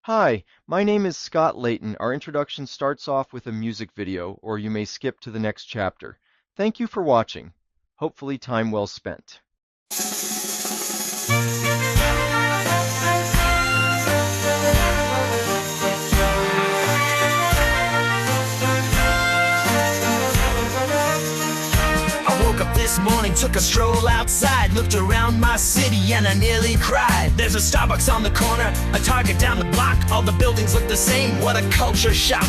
Hi, my name is Scott Layton. Our introduction starts off with a music video, or you may skip to the next chapter. Thank you for watching. Hopefully time well spent. This morning, took a stroll outside, looked around my city and I nearly cried. There's a Starbucks on the corner, a Target down the block, all the buildings look the same, what a culture shock.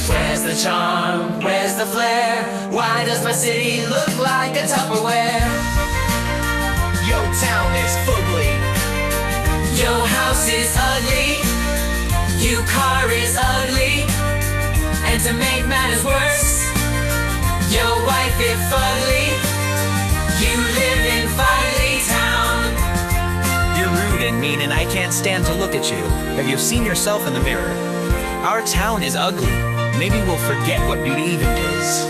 Where's the charm? Where's the flair? Why does my city look like a Tupperware? Yo town is fugly. Yo house is ugly. You car is ugly. And to make matters worse, yo wife is fugly. You live in Fugly town. You're rude and mean and I can't stand to look at you. Have you seen yourself in the mirror? Our town is ugly. Maybe we'll forget what beauty even is.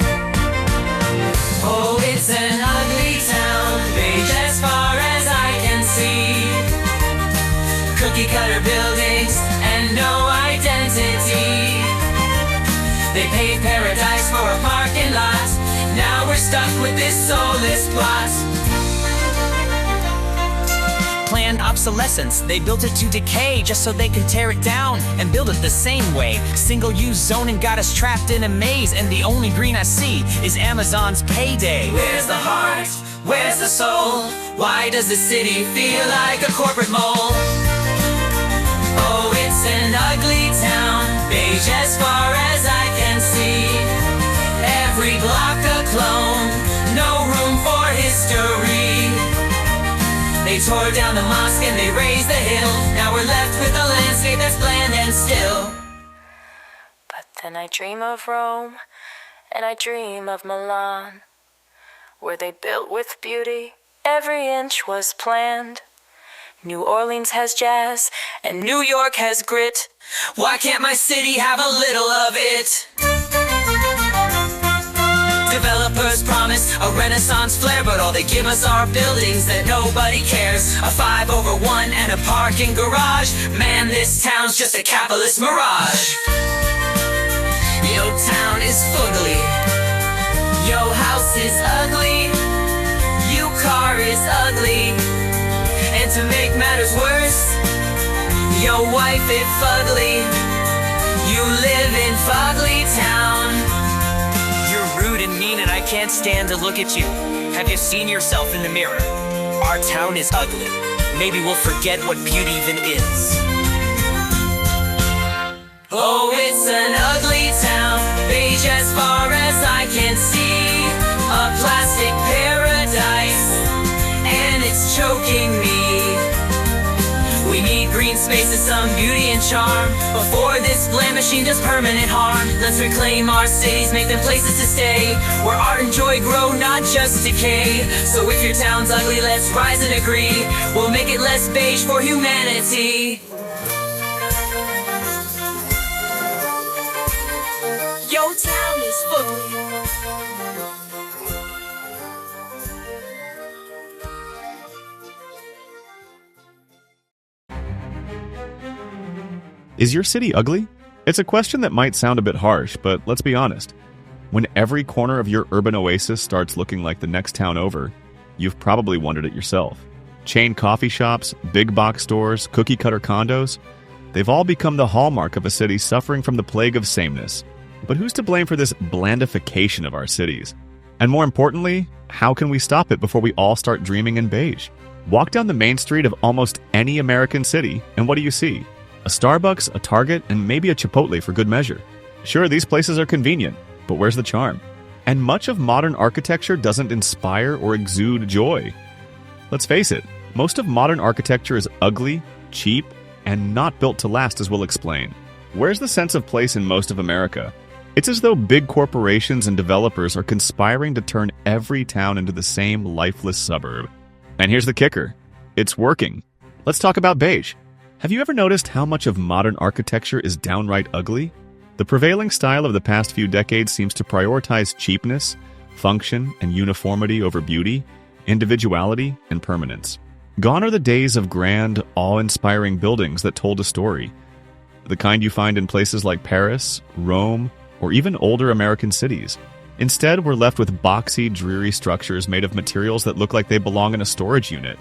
Oh, it's an ugly town, beige as far as I can see. Cookie cutter buildings and no identity. They paved paradise for a parking lot. Now we're stuck with this soulless plot. Planned obsolescence, they built it to decay just so they could tear it down and build it the same way. Single-use zoning got us trapped in a maze, and the only green I see is Amazon's payday. Where's the heart? Where's the soul? Why does the city feel like a corporate mole? Oh, it's an ugly town, beige as far as I can see. Every block a clone, no room for history. They tore down the mosque and they raised the hill. Now we're left with a landscape that's bland and still. But then I dream of Rome, and I dream of Milan, where they built with beauty, every inch was planned. New Orleans has jazz, and New York has grit. Why can't my city have a little of it? Developers promise a Renaissance flair, but all they give us are buildings that nobody cares. A 5/1 and a parking garage. Man, this town's just a capitalist mirage. Yo town is fugly. Yo house is ugly. You car is ugly. And to make matters worse, yo wife is fugly. You live in Fugly town. Rude and mean and I can't stand to look at you. Have you seen yourself in the mirror? Our town is ugly. Maybe we'll forget what beauty even is. Oh, it's an ugly town, beige as far as I can see. A plastic paradise, and it's choking me. We need green spaces, some beauty and charm, before this bland machine does permanent harm. Let's reclaim our cities, make them places to stay, where art and joy grow, not just decay. So if your town's ugly, let's rise and agree. We'll make it less beige for humanity. Yo town is fugly. Is your city ugly? It's a question that might sound a bit harsh, but let's be honest. When every corner of your urban oasis starts looking like the next town over, you've probably wondered it yourself. Chain coffee shops, big box stores, cookie-cutter condos, they've all become the hallmark of a city suffering from the plague of sameness. But who's to blame for this blandification of our cities? And more importantly, how can we stop it before we all start dreaming in beige? Walk down the main street of almost any American city, and what do you see? A Starbucks, a Target, and maybe a Chipotle for good measure. Sure, these places are convenient, but where's the charm? And much of modern architecture doesn't inspire or exude joy. Let's face it, most of modern architecture is ugly, cheap, and not built to last, as we'll explain. Where's the sense of place in most of America? It's as though big corporations and developers are conspiring to turn every town into the same lifeless suburb. And here's the kicker. It's working. Let's talk about beige. Have you ever noticed how much of modern architecture is downright ugly? The prevailing style of the past few decades seems to prioritize cheapness, function, and uniformity over beauty, individuality, and permanence. Gone are the days of grand, awe-inspiring buildings that told a story. the kind you find in places like Paris, Rome, or even older American cities. Instead, we're left with boxy, dreary structures made of materials that look like they belong in a storage unit,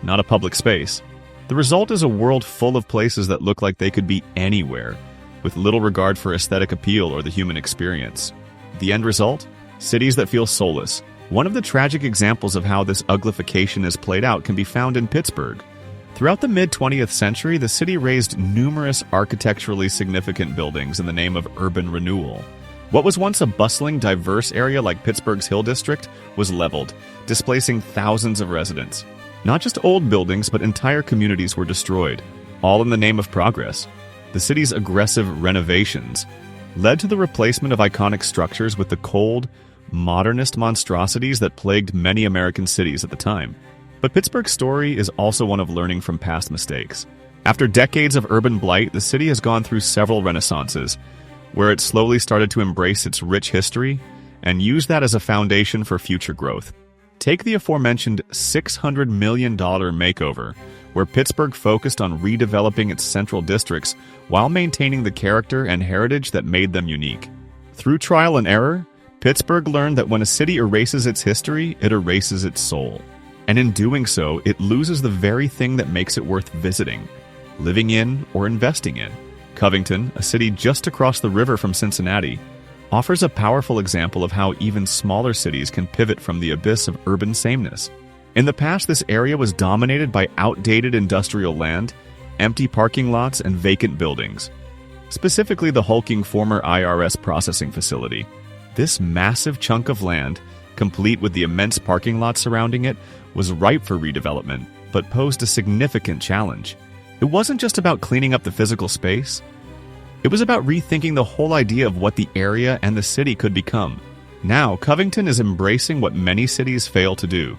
not a public space. The result is a world full of places that look like they could be anywhere, with little regard for aesthetic appeal or the human experience. The end result? Cities that feel soulless. One of the tragic examples of how this uglification is played out can be found in Pittsburgh. Throughout the mid-20th century, the city raised numerous architecturally significant buildings in the name of urban renewal. What was once a bustling, diverse area like Pittsburgh's Hill District was leveled, displacing thousands of residents. Not just old buildings, but entire communities were destroyed, all in the name of progress. The city's aggressive renovations led to the replacement of iconic structures with the cold, modernist monstrosities that plagued many American cities at the time. But Pittsburgh's story is also one of learning from past mistakes. After decades of urban blight, the city has gone through several renaissances, where it slowly started to embrace its rich history and use that as a foundation for future growth. Take the aforementioned $600 million makeover, where Pittsburgh focused on redeveloping its central districts while maintaining the character and heritage that made them unique. Through trial and error, Pittsburgh learned that when a city erases its history, it erases its soul. And in doing so, it loses the very thing that makes it worth visiting, living in, or investing in. Covington, a city just across the river from Cincinnati, offers a powerful example of how even smaller cities can pivot from the abyss of urban sameness. In the past, this area was dominated by outdated industrial land, empty parking lots, and vacant buildings. Specifically, the hulking former IRS processing facility. This massive chunk of land, complete with the immense parking lot surrounding it, was ripe for redevelopment, but posed a significant challenge. It wasn't just about cleaning up the physical space. It was about rethinking the whole idea of what the area and the city could become. Now, Covington is embracing what many cities fail to do: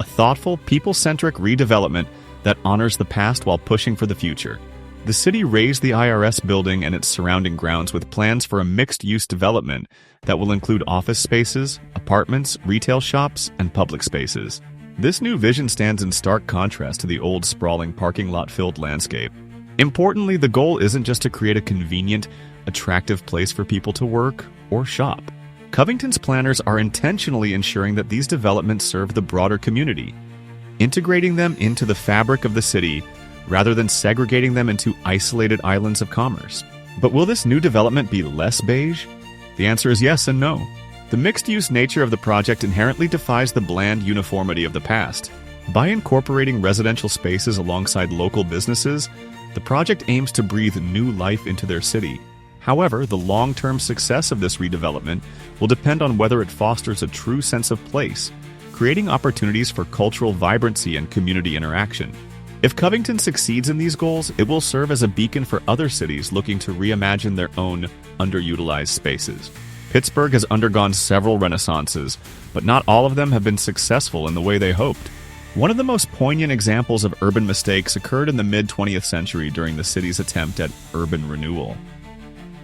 a thoughtful, people-centric redevelopment that honors the past while pushing for the future. The city raised the IRS building and its surrounding grounds with plans for a mixed-use development that will include office spaces, apartments, retail shops, and public spaces. This new vision stands in stark contrast to the old sprawling parking lot-filled landscape. Importantly, the goal isn't just to create a convenient, attractive place for people to work or shop. Covington's planners are intentionally ensuring that these developments serve the broader community, integrating them into the fabric of the city rather than segregating them into isolated islands of commerce. But will this new development be less beige? The answer is yes and no. The mixed-use nature of the project inherently defies the bland uniformity of the past. By incorporating residential spaces alongside local businesses, the project aims to breathe new life into their city. However, the long-term success of this redevelopment will depend on whether it fosters a true sense of place, creating opportunities for cultural vibrancy and community interaction. If Covington succeeds in these goals, it will serve as a beacon for other cities looking to reimagine their own underutilized spaces. Pittsburgh has undergone several renaissances, but not all of them have been successful in the way they hoped. One of the most poignant examples of urban mistakes occurred in the mid-20th century during the city's attempt at urban renewal.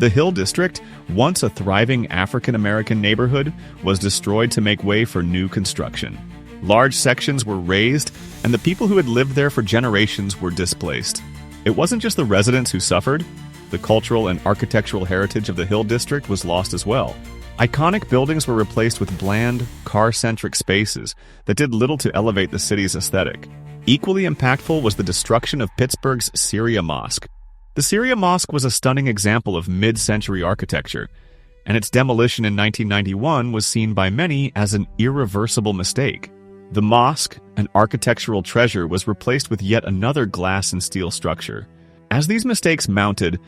The Hill District, once a thriving African-American neighborhood, was destroyed to make way for new construction. Large sections were razed, and the people who had lived there for generations were displaced. It wasn't just the residents who suffered. The cultural and architectural heritage of the Hill District was lost as well. Iconic buildings were replaced with bland, car-centric spaces that did little to elevate the city's aesthetic. Equally impactful was the destruction of Pittsburgh's Syria Mosque. The Syria Mosque was a stunning example of mid-century architecture, and its demolition in 1991 was seen by many as an irreversible mistake. The mosque, an architectural treasure, was replaced with yet another glass and steel structure. As these mistakes mounted,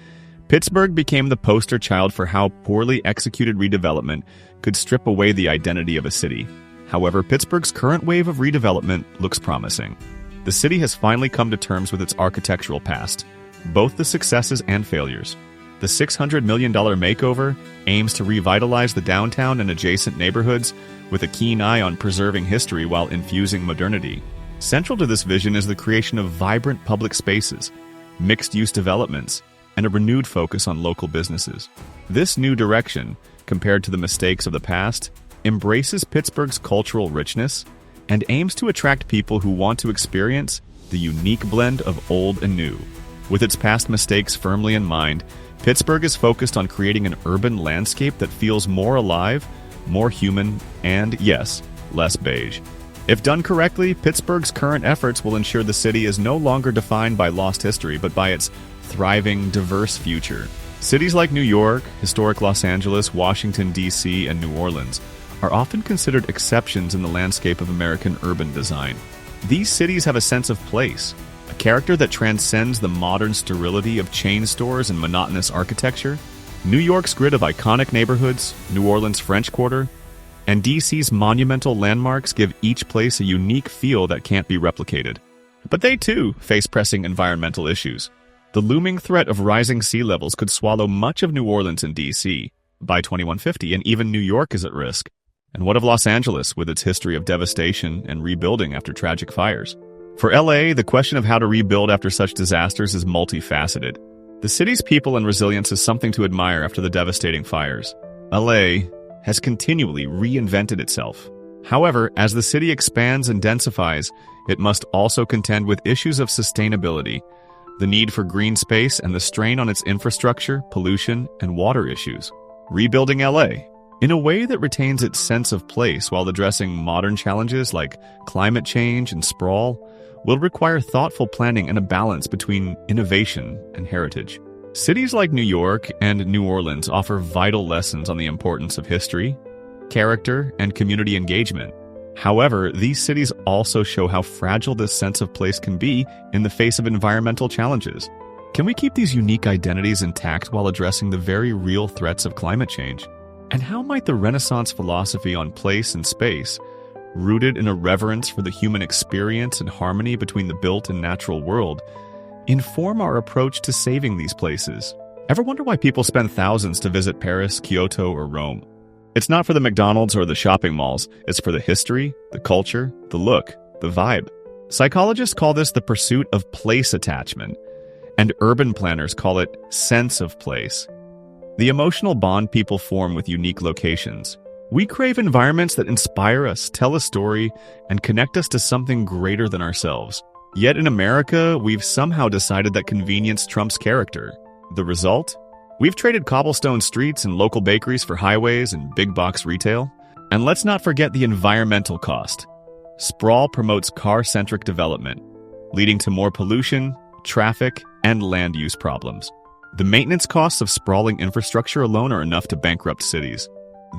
Pittsburgh became the poster child for how poorly executed redevelopment could strip away the identity of a city. However, Pittsburgh's current wave of redevelopment looks promising. The city has finally come to terms with its architectural past, both the successes and failures. The $600 million makeover aims to revitalize the downtown and adjacent neighborhoods with a keen eye on preserving history while infusing modernity. Central to this vision is the creation of vibrant public spaces, mixed-use developments, and a renewed focus on local businesses. This new direction, compared to the mistakes of the past, embraces Pittsburgh's cultural richness and aims to attract people who want to experience the unique blend of old and new. With its past mistakes firmly in mind, Pittsburgh is focused on creating an urban landscape that feels more alive, more human, and, yes, less beige. If done correctly, Pittsburgh's current efforts will ensure the city is no longer defined by lost history, but by its thriving, diverse future. Cities like New York, historic Los Angeles, Washington, D.C., and New Orleans are often considered exceptions in the landscape of American urban design. These cities have a sense of place, a character that transcends the modern sterility of chain stores and monotonous architecture. New York's grid of iconic neighborhoods, New Orleans' French Quarter, and D.C.'s monumental landmarks give each place a unique feel that can't be replicated. But they, too, face pressing environmental issues. The looming threat of rising sea levels could swallow much of New Orleans and D.C. by 2150, and even New York is at risk. And what of Los Angeles, with its history of devastation and rebuilding after tragic fires? For LA, the question of how to rebuild after such disasters is multifaceted. The city's people and resilience is something to admire after the devastating fires. LA has continually reinvented itself. However, as the city expands and densifies, it must also contend with issues of sustainability, the need for green space, and the strain on its infrastructure, pollution, and water issues. Rebuilding LA, in a way that retains its sense of place while addressing modern challenges like climate change and sprawl, will require thoughtful planning and a balance between innovation and heritage. Cities like New York and New Orleans offer vital lessons on the importance of history, character, and community engagement. However, these cities also show how fragile this sense of place can be in the face of environmental challenges. Can we keep these unique identities intact while addressing the very real threats of climate change? And how might the Renaissance philosophy on place and space, rooted in a reverence for the human experience and harmony between the built and natural world, inform our approach to saving these places? Ever wonder why people spend thousands to visit Paris, Kyoto, or Rome? It's not for the McDonald's or the shopping malls. It's for the history, the culture, the look, the vibe. Psychologists call this the pursuit of place attachment, and urban planners call it sense of place. The emotional bond people form with unique locations. We crave environments that inspire us, tell a story, and connect us to something greater than ourselves. Yet in America, we've somehow decided that convenience trumps character. The result? We've traded cobblestone streets and local bakeries for highways and big box retail. And let's not forget the environmental cost. Sprawl promotes car-centric development, leading to more pollution, traffic, and land use problems. The maintenance costs of sprawling infrastructure alone are enough to bankrupt cities.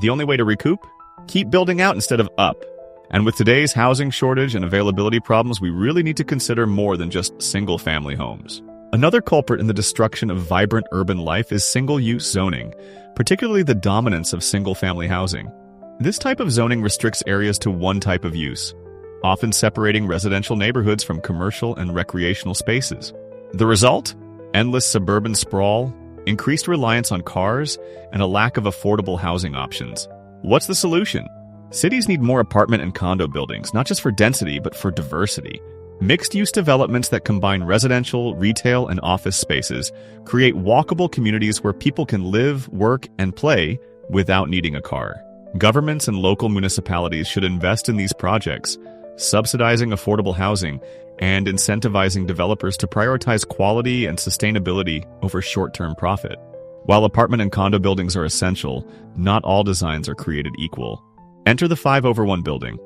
The only way to recoup? Keep building out instead of up. And with today's housing shortage and availability problems, we really need to consider more than just single-family homes. Another culprit in the destruction of vibrant urban life is single-use zoning, particularly the dominance of single-family housing. This type of zoning restricts areas to one type of use, often separating residential neighborhoods from commercial and recreational spaces. The result? Endless suburban sprawl, increased reliance on cars, and a lack of affordable housing options. What's the solution? Cities need more apartment and condo buildings, not just for density, but for diversity. Mixed-use developments that combine residential, retail, and office spaces create walkable communities where people can live, work, and play without needing a car. Governments and local municipalities should invest in these projects, subsidizing affordable housing and incentivizing developers to prioritize quality and sustainability over short-term profit. While apartment and condo buildings are essential, not all designs are created equal. Enter the 5/1 building,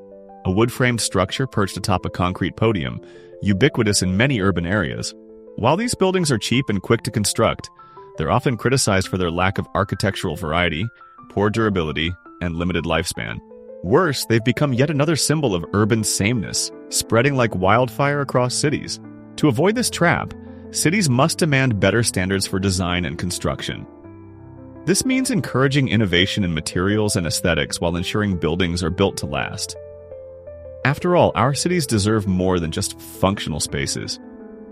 a wood-framed structure perched atop a concrete podium, ubiquitous in many urban areas. While these buildings are cheap and quick to construct, they're often criticized for their lack of architectural variety, poor durability, and limited lifespan. Worse, they've become yet another symbol of urban sameness, spreading like wildfire across cities. To avoid this trap, cities must demand better standards for design and construction. This means encouraging innovation in materials and aesthetics while ensuring buildings are built to last. After all, our cities deserve more than just functional spaces.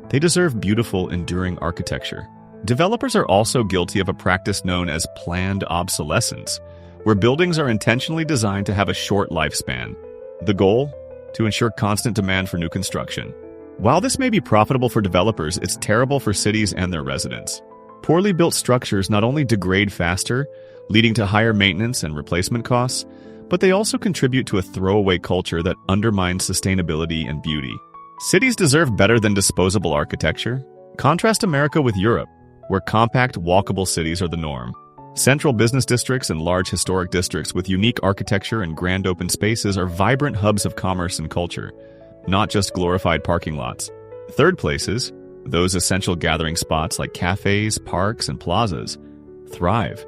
They deserve beautiful, enduring architecture. Developers are also guilty of a practice known as planned obsolescence, where buildings are intentionally designed to have a short lifespan. The goal? To ensure constant demand for new construction. While this may be profitable for developers, it's terrible for cities and their residents. Poorly built structures not only degrade faster, leading to higher maintenance and replacement costs, but they also contribute to a throwaway culture that undermines sustainability and beauty. Cities deserve better than disposable architecture. Contrast America with Europe, where compact, walkable cities are the norm. Central business districts and large historic districts with unique architecture and grand open spaces are vibrant hubs of commerce and culture, not just glorified parking lots. Third places, those essential gathering spots like cafes, parks, and plazas, thrive,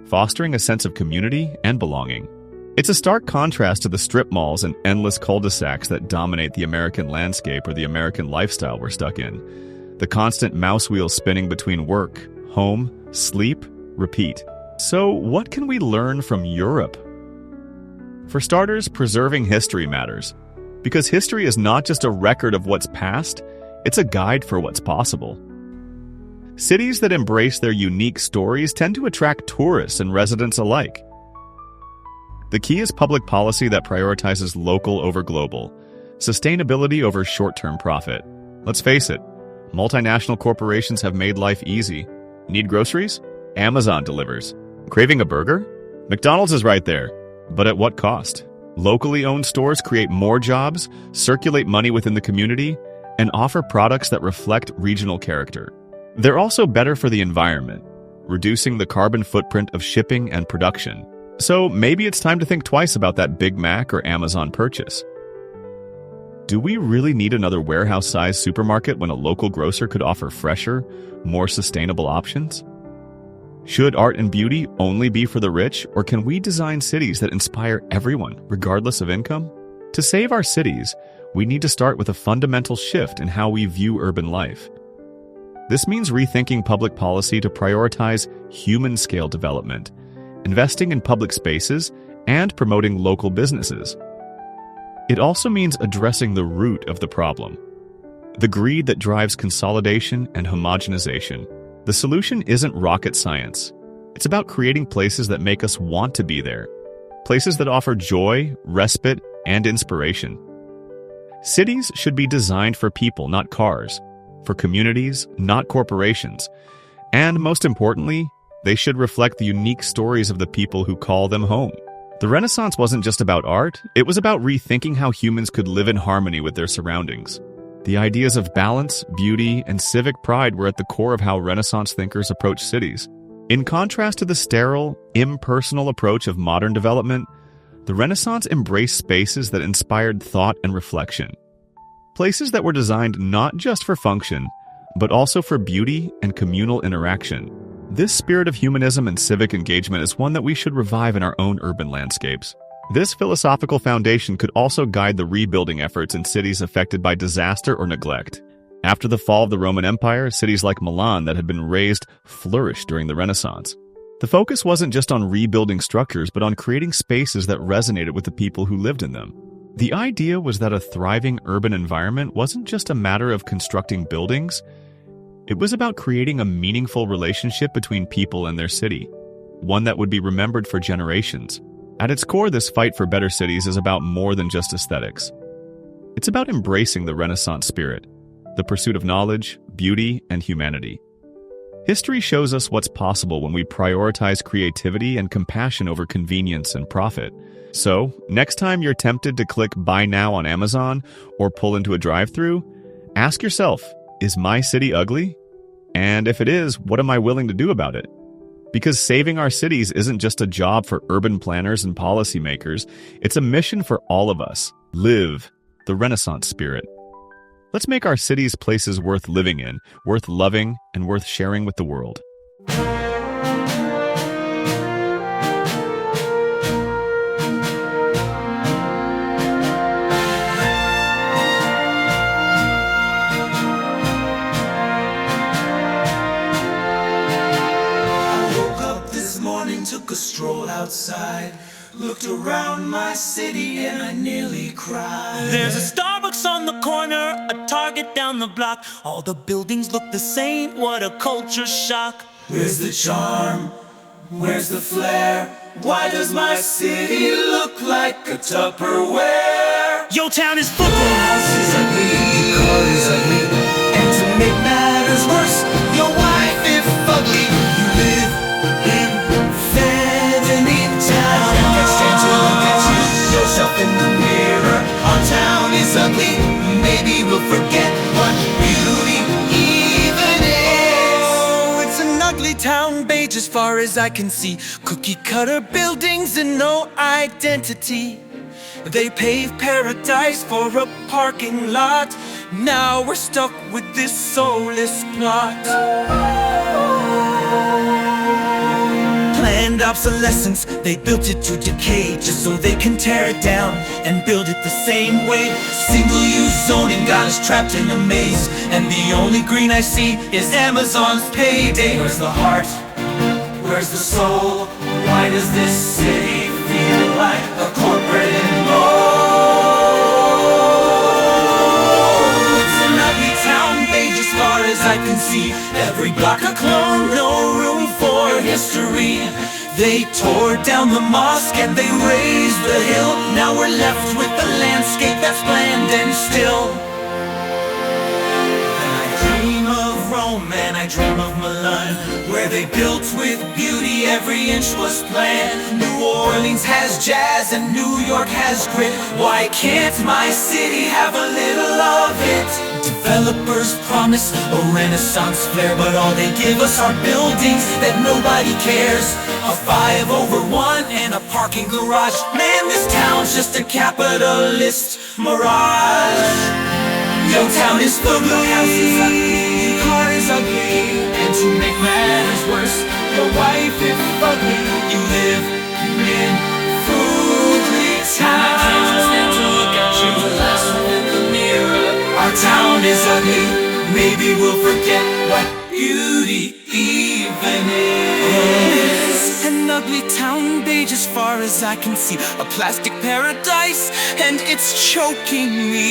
fostering a sense of community and belonging. It's a stark contrast to the strip malls and endless cul-de-sacs that dominate the American landscape or the American lifestyle we're stuck in. The constant mouse wheel spinning between work, home, sleep, repeat. So what can we learn from Europe? For starters, preserving history matters. Because history is not just a record of what's past, it's a guide for what's possible. Cities that embrace their unique stories tend to attract tourists and residents alike. The key is public policy that prioritizes local over global, sustainability over short-term profit. Let's face it, multinational corporations have made life easy. Need groceries? Amazon delivers. Craving a burger? McDonald's is right there. But at what cost? Locally owned stores create more jobs, circulate money within the community, and offer products that reflect regional character. They're also better for the environment, reducing the carbon footprint of shipping and production. So maybe it's time to think twice about that Big Mac or Amazon purchase. Do we really need another warehouse-sized supermarket when a local grocer could offer fresher, more sustainable options? Should art and beauty only be for the rich, or can we design cities that inspire everyone, regardless of income? To save our cities, we need to start with a fundamental shift in how we view urban life. This means rethinking public policy to prioritize human-scale development, investing in public spaces, and promoting local businesses. It also means addressing the root of the problem, the greed that drives consolidation and homogenization. The solution isn't rocket science. It's about creating places that make us want to be there, places that offer joy, respite, and inspiration. Cities should be designed for people, not cars, for communities, not corporations, and most importantly, they should reflect the unique stories of the people who call them home. The Renaissance wasn't just about art, it was about rethinking how humans could live in harmony with their surroundings. The ideas of balance, beauty, and civic pride were at the core of how Renaissance thinkers approached cities. In contrast to the sterile, impersonal approach of modern development, the Renaissance embraced spaces that inspired thought and reflection. Places that were designed not just for function, but also for beauty and communal interaction. This spirit of humanism and civic engagement is one that we should revive in our own urban landscapes. This philosophical foundation could also guide the rebuilding efforts in cities affected by disaster or neglect. After the fall of the Roman Empire, cities like Milan that had been razed flourished during the Renaissance. The focus wasn't just on rebuilding structures, but on creating spaces that resonated with the people who lived in them. The idea was that a thriving urban environment wasn't just a matter of constructing buildings. It was about creating a meaningful relationship between people and their city, one that would be remembered for generations. At its core, this fight for better cities is about more than just aesthetics. It's about embracing the Renaissance spirit, the pursuit of knowledge, beauty, and humanity. History shows us what's possible when we prioritize creativity and compassion over convenience and profit. So, next time you're tempted to click Buy Now on Amazon or pull into a drive-thru, ask yourself, is my city ugly? And if it is, what am I willing to do about it? Because saving our cities isn't just a job for urban planners and policymakers, it's a mission for all of us. Live the Renaissance spirit. Let's make our cities places worth living in, worth loving, and worth sharing with the world. Took a stroll outside, looked around my city and I nearly cried. There's a Starbucks on the corner, a Target down the block. All the buildings look the same, what a culture shock. Where's the charm? Where's the flair? Why does my city look like a Tupperware? Your town is full of houses ugly, cars ugly, and to make matters worse, your wife is fugly. You live in town, and you're strange to look at yourself in the mirror. Our town is ugly, maybe we'll forget what beauty even town beige as far as I can see. Cookie cutter buildings and no identity. They paved paradise for a parking lot. Now we're stuck with this soulless plot. Planned obsolescence, they built it to decay, just so they can tear it down and build it the same way. Single-use zoning got us trapped in a maze, and the only green I see is Amazon's payday. Where's the heart? Where's the soul? Why does this city feel like a corporate enroll? It's an ugly town beige as far as I can see. Every block a clone, no room for history. They tore down the mosque and they raised the hill. Now we're left with the landscape that's bland and still. And I dream of Rome and I dream of Milan, where they built with beauty, every inch was planned. New Orleans has jazz and New York has grit. Why can't my city have a little of it? Developers promise a Renaissance flair, but all they give us are buildings that nobody cares. A 5/1 and a parking garage. Man, this town's just a capitalist mirage. Your town is Fugly, your house is ugly, your car is ugly, and to make matters worse, your wife is ugly. You live in Fugly town. To look at you, the last one in the mirror. Our town is ugly. Maybe we'll forget what beauty even is. An ugly town beige as far as I can see. A plastic paradise, and it's choking me.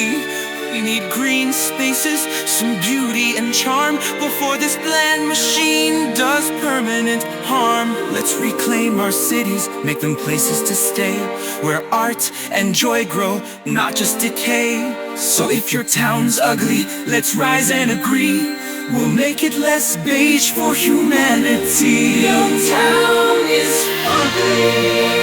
We need green spaces, some beauty and charm, before this bland machine does permanent harm. Let's reclaim our cities, make them places to stay, where art and joy grow, not just decay. So if your town's ugly, let's rise and agree. We'll make it less beige for humanity. Your town is ugly.